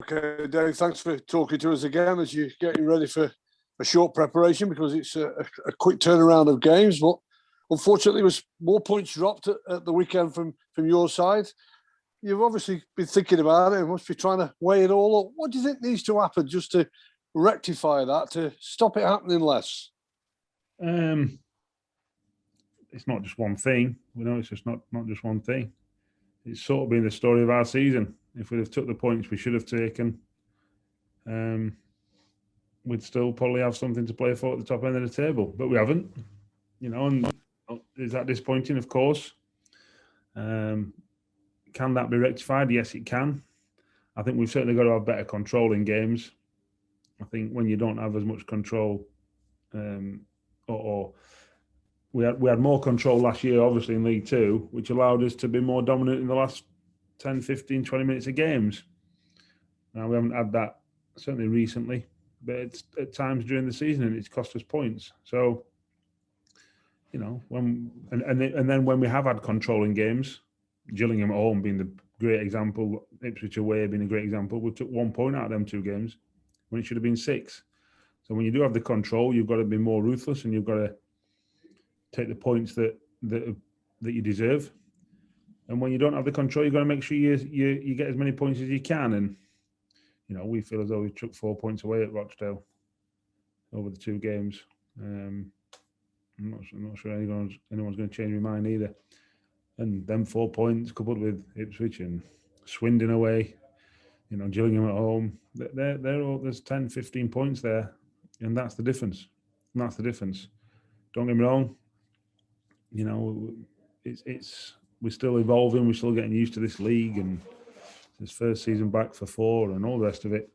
Okay, Dave, thanks for talking to us again as you're getting ready for a short preparation, because it's a quick turnaround of games. But unfortunately, there was more points dropped at the weekend from your side. You've obviously been thinking about it and must be trying to weigh it all up. What do you think needs to happen just to rectify that, to stop it happening less? It's not just one thing. We know it's just not just one thing. It's sort of been the story of our season. If we'd have took the points we should have taken, we'd still probably have something to play for at the top end of the table. But we haven't, and is that disappointing? Of course. Can that be rectified? Yes, it can. I think we've certainly got to have better control in games. I think when you don't have as much control, or we had more control last year, obviously, in League Two, which allowed us to be more dominant in the last 10, 15, 20 minutes of games. Now, we haven't had that, certainly recently, but it's at times during the season, and it's cost us points. So, then when we have had control in games, Gillingham at home being the great example, Ipswich away being a great example, we took 1 point out of them 2 games when it should have been 6. So when you do have the control, you've got to be more ruthless, and you've got to take the points that you deserve. And when you don't have the control, you've got to make sure you get as many points as you can. And we feel as though we took 4 points away at Rochdale over the 2 games. I'm not sure anyone's going to change my mind either. And them 4 points coupled with Ipswich and Swindon away, Gillingham at home, they're all, there's 10, 15 points there, and that's the difference. Don't get me wrong. We're still evolving. We're still getting used to this league, and this first season back for 4 and all the rest of it.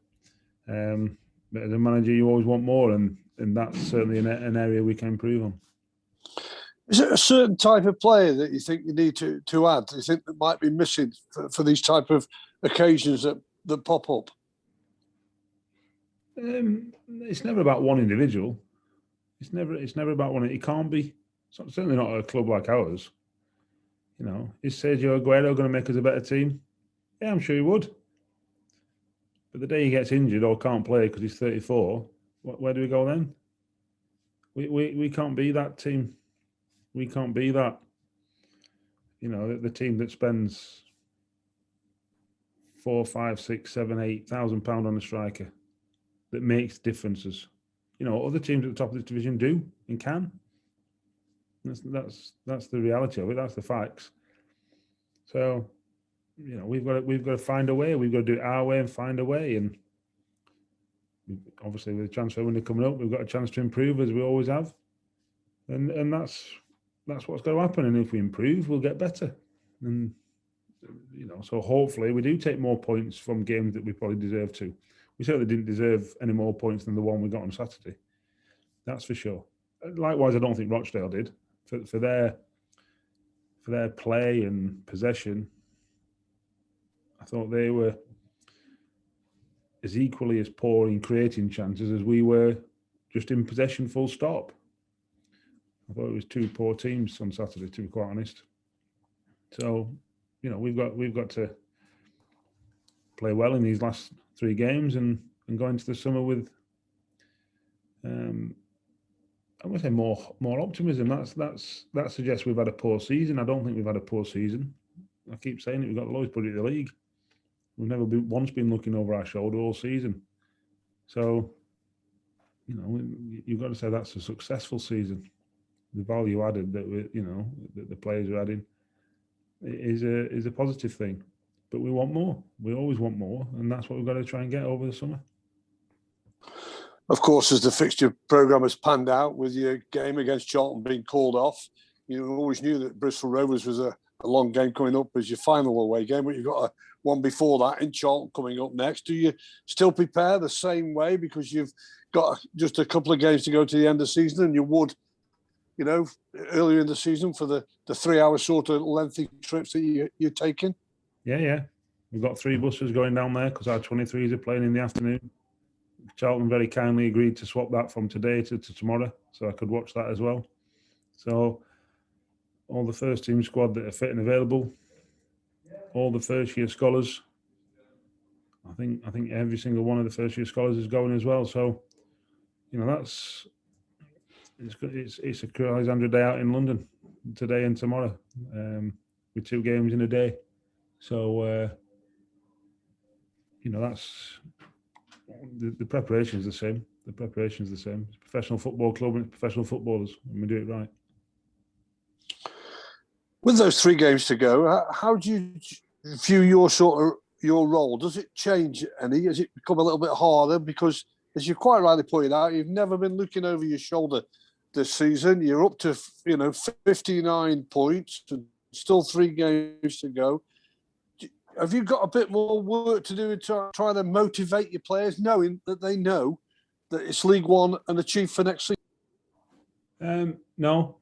But as a manager, you always want more, and that's certainly an area we can improve on. Is it a certain type of player that you think you need to add? Do you think that might be missing for these type of occasions that pop up? It's never about one individual. It's never about one. It can't be. It's certainly not a club like ours. Is Sergio Aguero going to make us a better team? Yeah, I'm sure he would. But the day he gets injured or can't play because he's 34, where do we go then? We can't be that team. We can't be that. The team that spends £4, £5, £6, £7, £8,000 on a striker that makes differences. Other teams at the top of this division do and can. That's the reality of it. That's the facts. So, we've got to find a way. We've got to do it our way and find a way. And obviously, with the transfer window coming up, we've got a chance to improve as we always have. And that's what's going to happen. And if we improve, we'll get better. And so hopefully we do take more points from games that we probably deserve to. We certainly didn't deserve any more points than the one we got on Saturday. That's for sure. Likewise, I don't think Rochdale did. For their play and possession, I thought they were as equally as poor in creating chances as we were just in possession, full stop. I thought it was 2 poor teams on Saturday, to be quite honest. So, we've got to play well in these last 3 games and go into the summer with I would say more optimism. That suggests we've had a poor season. I don't think we've had a poor season. I keep saying it. We've got the lowest budget in the league. We've never once been looking over our shoulder all season. So, you've got to say that's a successful season. The value added that that the players are adding is a positive thing. But we want more. We always want more, and that's what we've got to try and get over the summer. Of course, as the fixture programme has panned out with your game against Charlton being called off, you always knew that Bristol Rovers was a long game coming up as your final away game, but you've got one before that in Charlton coming up next. Do you still prepare the same way because you've got just a couple of games to go to the end of the season and you would, earlier in the season for the 3-hour sort of lengthy trips that you're taking? Yeah. We've got 3 buses going down there because our 23s are playing in the afternoon. Charlton very kindly agreed to swap that from today to tomorrow, so I could watch that as well. So all the first team squad that are fit and available, all the first year scholars, I think every single one of the first year scholars is going as well. So, you know, it's a Alexandra Day out in London today and tomorrow, with 2 games in a day. So, you know, that's the preparation is the same. The preparation is the same. It's a professional football club and it's professional footballers, and we do it right. With those 3 games to go, how do you view your role? Does it change any? Has it become a little bit harder? Because, as you quite rightly pointed out, you've never been looking over your shoulder this season. You're up to 59 points and still 3 games to go. Have you got a bit more work to do in trying to motivate your players, knowing that they know that it's League One and achieve for next season? No,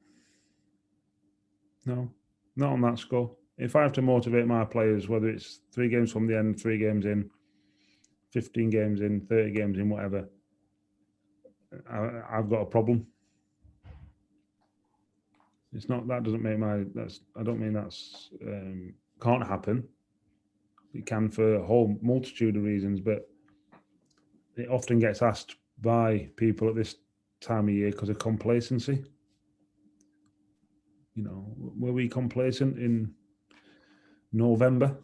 not on that score. If I have to motivate my players, whether it's 3 games from the end, 3 games in, 15 games in, 30 games in, whatever, I've got a problem. It's not, that doesn't make I don't mean that's can't happen. It can for a whole multitude of reasons, but it often gets asked by people at this time of year because of complacency. You know, were we complacent in November?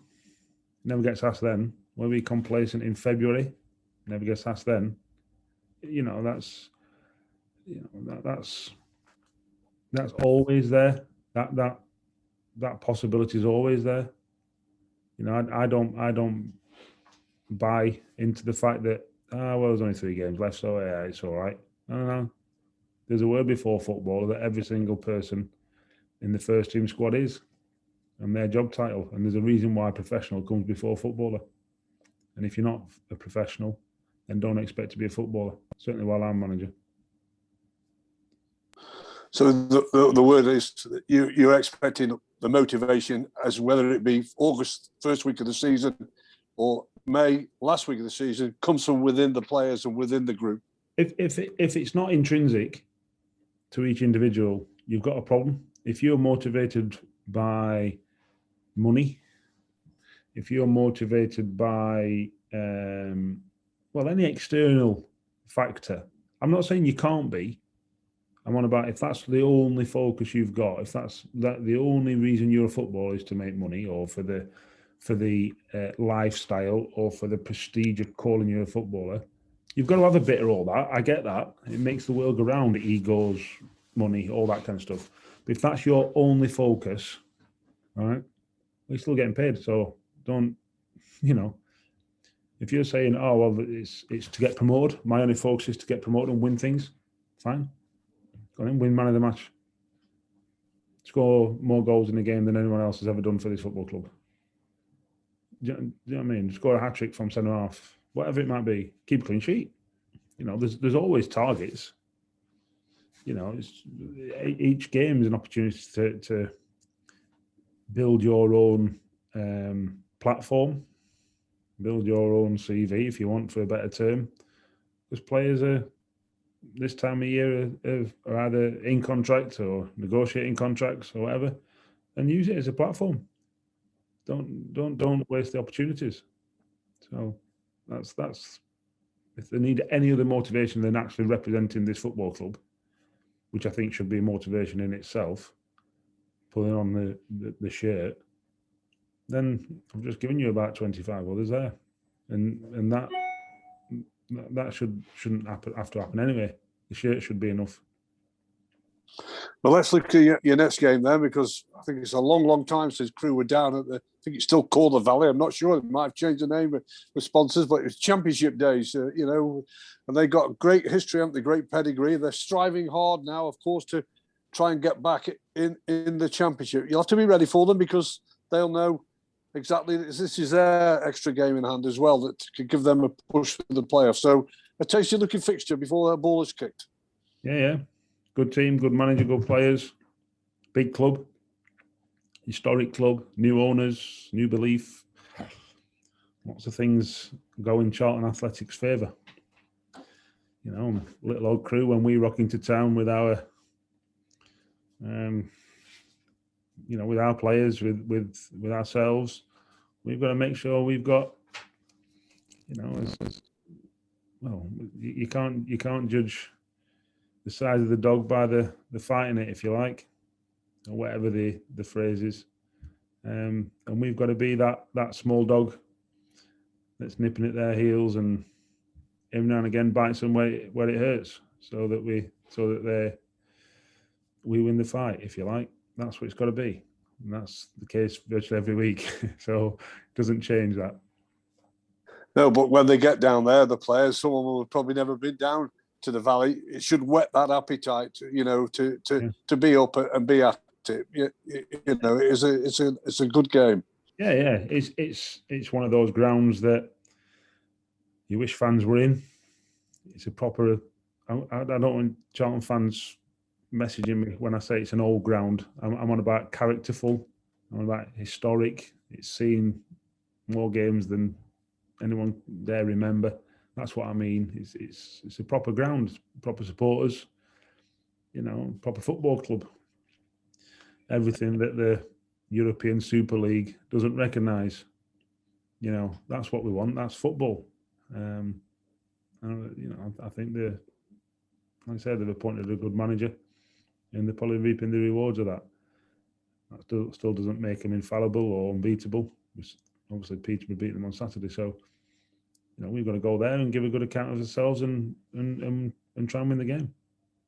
Never gets asked then. Were we complacent in February? Never gets asked then. You know, that's always there. That possibility is always there. You know, I don't buy into the fact that well, there's only 3 games left, so yeah, it's all right. No. There's a word before football that every single person in the first team squad is, and their job title. And there's a reason why professional comes before footballer. And if you're not a professional, then don't expect to be a footballer. Certainly while I'm manager. So the word is that you're expecting the motivation, as whether it be August, first week of the season, or May, last week of the season, comes from within the players and within the group. If it's not intrinsic to each individual, you've got a problem. If you're motivated by money, if you're motivated by any external factor, I'm not saying you can't be. I'm on about if that's the only focus you've got, if that's the only reason you're a footballer is to make money, or for the lifestyle, or for the prestige of calling you a footballer, you've got to have a bit of all that. I get that. It makes the world go round, egos, money, all that kind of stuff. But if that's your only focus, all right, we're still getting paid. So don't, if you're saying, oh, well, it's to get promoted, my only focus is to get promoted and win things, fine. Go on, win man of the match. Score more goals in the game than anyone else has ever done for this football club. Do you know what I mean? Score a hat-trick from centre half, whatever it might be. Keep a clean sheet. There's always targets. Each game is an opportunity to build your own platform, build your own CV, if you want, for a better term. Because players are, this time of year, are either in contract or negotiating contracts or whatever, and use it as a platform. Don't waste the opportunities. So that's if they need any other motivation than actually representing this football club, which I think should be a motivation in itself, putting on the shirt, then I've just given you about 25 others there, and that shouldn't have to happen anyway. The shirt should be enough. Well, let's look at your next game then, because I think it's a long time since Crewe were down at I think it's still called the Valley. I'm not sure. It might have changed the name with sponsors, but it was Championship days, and they got great history, haven't they? Great pedigree. They're striving hard now, of course, to try and get back in the Championship. You'll have to be ready for them, because they'll know exactly this is their extra game in hand as well that could give them a push for the playoffs. So a tasty-looking fixture before that ball is kicked. Yeah. Good team, good manager, good players. Big club, historic club, new owners, new belief. Lots of things go in Charlton Athletic's favour. Little old Crewe, when we rock into town with our, with our players, with ourselves, we've got to make sure we've got you know, well, you can't judge the size of the dog by the fight in it, if you like, or whatever the phrase is. And we've got to be that small dog that's nipping at their heels and every now and again bites them where it hurts, so that we win the fight, if you like. That's what it's got to be, and that's the case virtually every week. So it doesn't change that. No, but when they get down there, the players, some of them have probably never been down to the Valley. It should whet that appetite, to be up and be at it. It's a good game. Yeah. It's one of those grounds that you wish fans were in. It's a proper. I don't want Charlton fans messaging me when I say it's an old ground. I'm on about characterful. I'm on about historic. It's seen more games than anyone dare remember. That's what I mean. It's a proper ground, proper supporters, proper football club. Everything that the European Super League doesn't recognise. That's what we want. That's football. I think like I said, they've appointed a good manager, and they're probably reaping the rewards of that. That still doesn't make them infallible or unbeatable. Obviously, Peterborough beat them on Saturday, so we've got to go there and give a good account of ourselves and try and win the game.